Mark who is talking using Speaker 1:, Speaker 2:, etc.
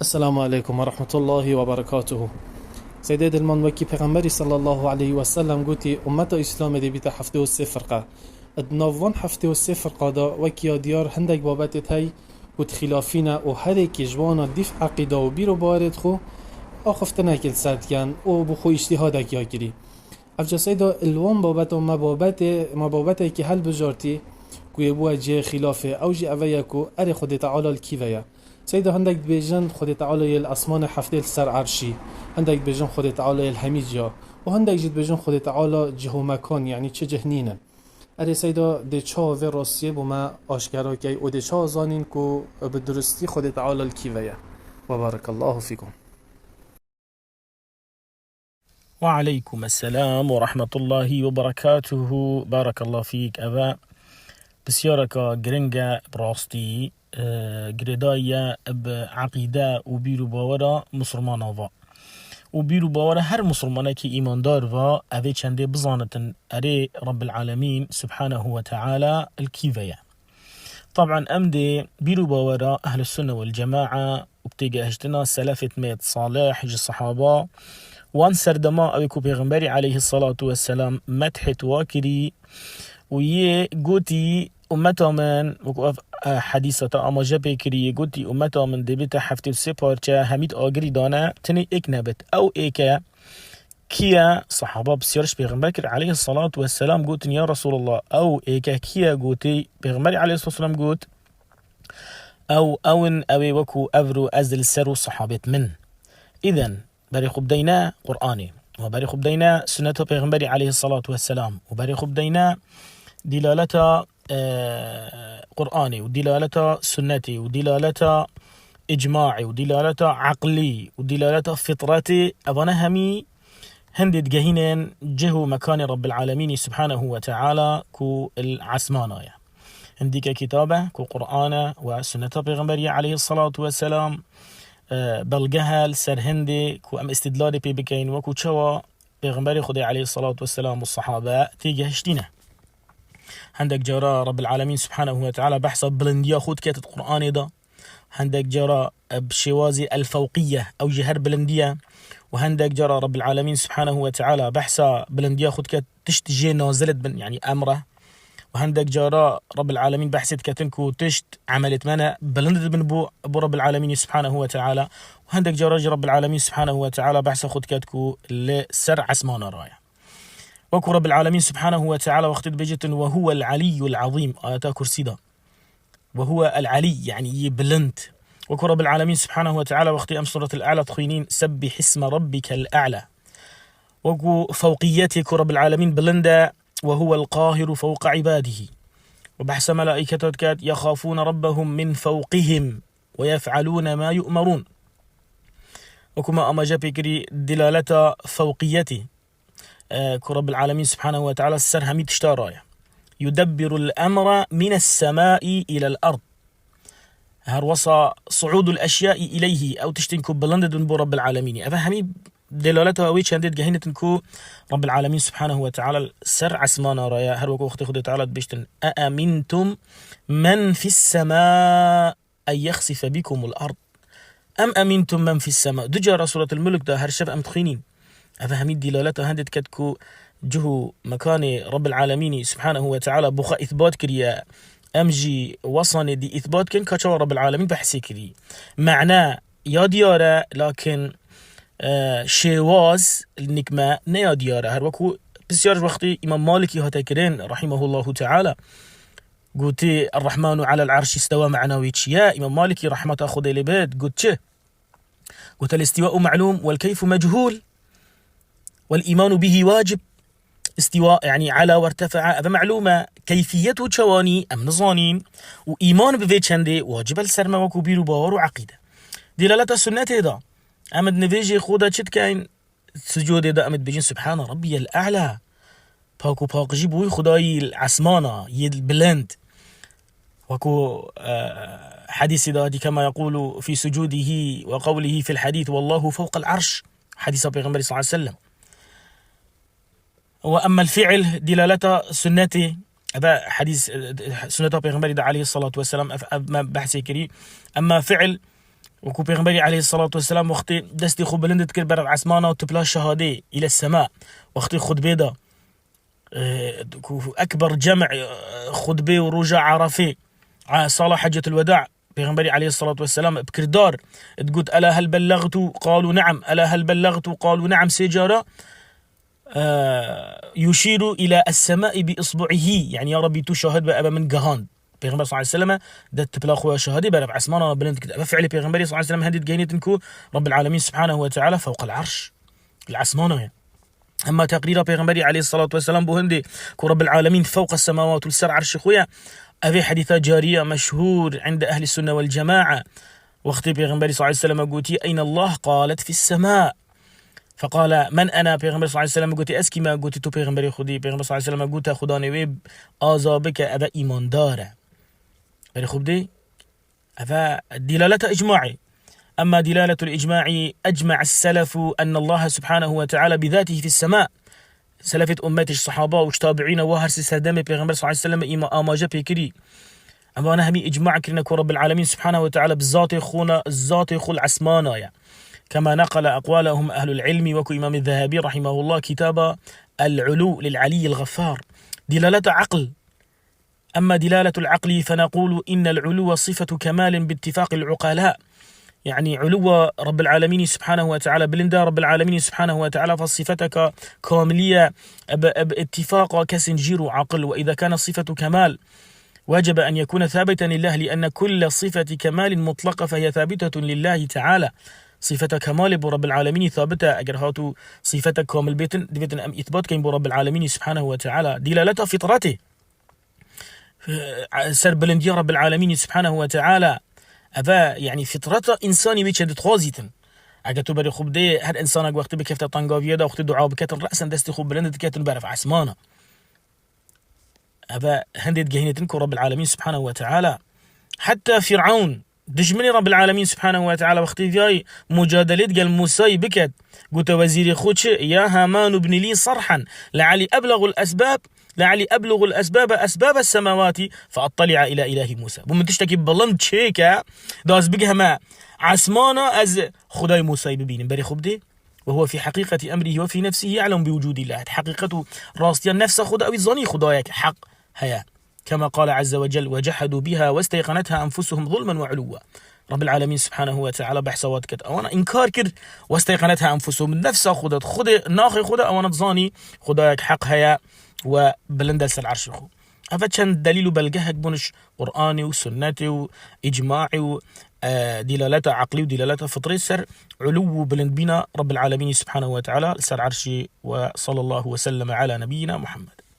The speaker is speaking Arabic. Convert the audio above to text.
Speaker 1: السلام عليكم ورحمة الله وبركاته. سيدي دلمان وكي پیغمبری صلى الله عليه وسلم قوتي أمتا إسلام دي بيتا حفته والسي فرقة ادنافوان حفته والسي فرقة دا وكي ديار هندك بابتت هاي قوت خلافينا و هريكي جوانا ديف عقيدة و بيرو بارد خو آخفتنا كل سردكن و بخو اجتهادك ياكري افجا سيدا الوان بابت و ما بابت كي هل بجارتي كو يبوا جي خلافه او جي اويكو اري خود تعالى الكيفية سيدا هندك بيجن خود تعالى الاسمان حفظ السر عرشي هندك بيجن خود تعالى الهميجيا وهندك جيت بيجن خود تعالى جهو مكان يعني چه جهنينه اري سيدا دي چا و راسيه بما آشكرا كي و دي چا زانين كو بدرستي خود تعالى الكيفية وبارك الله فيكم.
Speaker 2: وعليكم السلام ورحمة الله وبركاته. بارك الله فيك أبا بسيارك جرينجا براستي جريدايا بعقيدة وبيرو باورا مسلمان و وبيرو باورا هر مسلمانه كي إيمان دار و أذي چنده بزانة أري رب العالمين سبحانه وتعالى الكيفية. طبعا أمدي بيرو باورا أهل السنة والجماعة وبتيجي هجتنا سلفة ميت صالح جي الصحابة وان سردما أبيكو بيغمبري عليه الصلاة والسلام مدحت واكري ويه قوتي أمتا من حديثة أما جبه كري قوتي أمتا من دبتا حفتي سيبارچا هميد آگري دانا تني اك نبت أو ايكا كيا صحابة بسيارش بيغمبري عليه الصلاة والسلام قوتن يا رسول الله أو ايكا كيا قوتي بيغمبري عليه الصلاة والسلام قوت أو أون أوي وكو أفرو أزل سرو صحابت من إذن بريخ بدينا قرآني وبريخ بدينا سنة بيغمبري عليه الصلاة والسلام وبريخ بدينا دلالة قرآني ودلالة سنتي ودلالة إجماعي ودلالة عقلي ودلالة فطرتي أظن همي هندد جهينين جهو مكان رب العالمين سبحانه وتعالى كو العسمانايا هنديك كتابة كو قرآن وسنة بيغمبري عليه الصلاة والسلام بلجهل سرهندي كو ام استدلال بي بكين وكو تشوا بيغمبري خدي عليه الصلاة والسلام والصحابة تيجي هشتينه عندك جرى رب العالمين سبحانه وتعالى بحث بلنديا خود كاتت قرآن ده عندك جرى بشوازي الفوقية أو جهر بلندية وعندك جرى رب العالمين سبحانه وتعالى بحث بلنديا خود كات تشتجي نازلت بن يعني أمره وعندك جرى رب العالمين بحثت كاتنكو تشت عملت منا بلندت بن أبو رب العالمين سبحانه وتعالى وعندك جرى رب العالمين سبحانه وتعالى بحث خود كاتكو لسر عسمان راية وكو رب العالمين سبحانه وتعالى وقت بجت وهو العلي العظيم آياتا كرسيدا وهو العلي يعني بلند وكو رب العالمين سبحانه وتعالى وقت أم سورة الأعلى تخينين سبح اسم ربك الأعلى وكو فوقيتك رب العالمين بلندا وهو القاهر فوق عباده وبحث ملائكة كات يخافون ربهم من فوقهم ويفعلون ما يؤمرون وكما أما جابكري دلالة فوقيته كرب العالمين سبحانه وتعالى السر همي تشتارايا يدبر الأمر من السماء إلى الأرض هروصى صعود الأشياء إليه أو تشتنكو بلندن بو رب العالمين أفا همي دلالتها ويش هندت جهينة تنكو رب العالمين سبحانه وتعالى سر عسمانا رايا هروكو أختي خدي تعالى بيشتن أأمنتم من في السماء أن يخسف بكم الأرض أم أمنتم من في السماء دجا رسولة الملك ده هرشف أم تخينين أفهمي دلالتها هندت كتكو جهو مكان رب العالمين سبحانه وتعالى بخا إثبات كريا أمجي وصن دي إثبات كن كتشو رب العالمين بحسي كري معناه يا ديارة لكن شواز النكمة نيا ديارة هروكو بسيار وقتي إمام مالكي هتاكرين رحمه الله تعالى قلت الرحمن على العرش استوى معنا ويتشيا إمام مالكي رحمة أخذ لبيت قلت الاستواء معلوم والكيف مجهول والإيمان به واجب استواء يعني على وارتفع فمعلومة كيفيته شواني أم نظانين وإيمان بذي چنده واجب السرمة وكبير باور وعقيدة دلالة السنة هذا أمد نفيجي خودا چت كاين سجود هذا أمد بجين سبحان ربي الأعلى باكو باق جيبوي خداي العسمانة يد بلند وكو حديث ذاتي كما يقول في سجوده وقوله في الحديث والله فوق العرش حديث بيغمبري صلى الله عليه وسلم وأما الفعل دلالة سنته هذا حديث سنة بيغمبري عليه الصلاة والسلام أما بحثي كري أما فعل وكو پیغمبری عليه الصلاة والسلام وقتی دستی خود بلند کرد بر عسمانا و تبلا شهاده إلى السماء وقتی خطبه دا أكبر جمع خطبه ورجع عرفه صلاة حجة الوداع پیغمبری عليه الصلاة والسلام بكردار تقول ألا هل بلغت قالوا نعم ألا هل بلغت قالوا نعم سجارة يشير إلى السماء بإصبعه يعني يا ربي تشاهد بأبا من قهان پیغمبر صلى الله عليه وسلم دت تبلا خويا شهاده برب عسمانا بلند كده فعل پیغمبر صلى الله عليه وسلم هندت جينتنكو رب العالمين سبحانه وتعالى فوق العرش العسمانا يعني. اما تقرير پیغمبر عليه الصلاة والسلام بهندي كو رب العالمين فوق السماوات والسر عرش خويا أبي حديثة جارية مشهور عند أهل السنة والجماعة وقت پیغمبر صلى الله عليه وسلم قوتي أين الله قالت في السماء فقال من أنا پیغمبر صلى الله عليه وسلم قوتي أسكي ما قوتي تو پیغمبر خودي پیغمبر صلى الله عليه وسلم قوتا خدا نويب آزابك أبا إيمان داره بري خوب دي أبا دلالة إجماعي أما دلالة الإجماع أجمع السلف أن الله سبحانه وتعالى بذاته في السماء سلفت أمتي الصحابة وتابعين وهرس سردم پیغمبر صلى الله عليه وسلم إما آماجة بكري أما أنا همي إجماع كرنا رب العالمين سبحانه وتعالى بالذات خونا الذات خو العسمانا يعني. كما نقل أقوالهم أهل العلم وكو إمام الذهبي رحمه الله كتاب العلو للعلي الغفار دلالة عقل أما دلالة العقل فنقول إن العلو صفة كمال باتفاق العقلاء يعني علو رب العالمين سبحانه وتعالى بلندا رب العالمين سبحانه وتعالى فصفتك كاملية باتفاق كسنجير عقل وإذا كان صفة كمال وجب أن يكون ثابتا لله لأن كل صفة كمال مطلقة فهي ثابتة لله تعالى صفة كمال برب العالمين ثابتة أجر هاتو صفة كامل بيتن أم إثبات كين برب العالمين سبحانه وتعالى دلالتها فطرته سر بلندية رب العالمين سبحانه وتعالى أبا يعني فطرته إنساني بيشد تخازيتن أجر تبري خوب دي هر إنسانك وقت بكفت طنقافية دا وقت دعاء بكتن رأسا دستي خوب بلند كتن بعرف عسمانه أبا هندت جهنتنكو رب العالمين سبحانه وتعالى حتى فرعون دجمني رب العالمين سبحانه وتعالى وقتي فياي مجادلت قال موسى بكت قلت وزيري خدش يا هامان ابن لي صرحا لعلي أبلغ الأسباب أسباب السماوات فأطلع إلى إله موسى بمن تشتكي بلند تشيكا داز بقها ما عسمانا از خداي موسى ببين بري خبدي وهو في حقيقة أمره وفي نفسه يعلم بوجود الله حقيقته راستيا نفس خدا أو الظني خدايك حق هيا كما قال عز وجل وجحدوا بها واستيقنتها أنفسهم ظلما وعلوا رب العالمين سبحانه وتعالى بحسوات كت أوانا إنكار كر واستيقنتها أنفسهم نفس خدا ناخي خدا أوانا ظاني خدايك حق هيا وبلندل سل عرش خو أفتشان دليل بلقهك بنش قرآني وسنتي وإجماعي دلالته عقلي ودلالته فطري سر علو بلند بنا رب العالمين سبحانه وتعالى سر عرشي وصلى الله وسلم على نبينا محمد